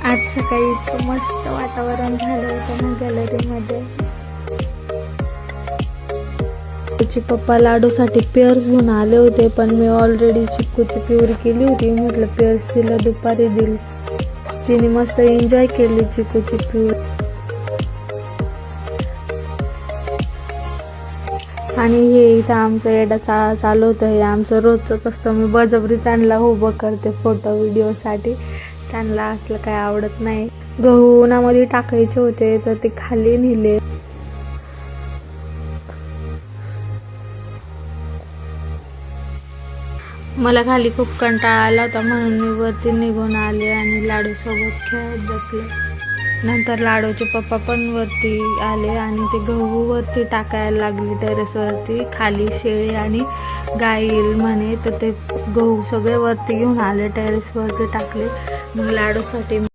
आज सकाळी इतकं मस्त वातावरण झालं होतं ना गॅलरीमध्ये. त्याचे पप्पा लाडूसाठी पेअर्स घेऊन आले होते, पण मी ऑलरेडी चिक्कूची प्युरी केली होती. म्हटलं पेअर्स तिला दुपारी देईल. तिने मस्त एन्जॉय केली चिक्कूची प्युरी. आणि हे इथं आमचं येडा चालू होतं. हे आमचं रोजचंच असतं. मी बळजबरी त्यांना उभं करते फोटो व्हिडिओसाठी. त्यांना असलं काय आवडत नाही. गहू उन्हामध्ये टाकायचे होते तर ते खाली नेले. मला खाली खूप कंटाळा आला होता म्हणून मी वरती निघून आले आणि लाडू सोबत खेळत बसले. नंतर लाडूचे पप्पा पण वरती आले आणि ते गहू वरती टाकायला लागले टेरेसवरती. खाली शेळी आणि गाय येईल म्हणे, तर ते गहू सगळे वरती घेऊन आले टेरेसवरती टाकले. मग लाडूसाठी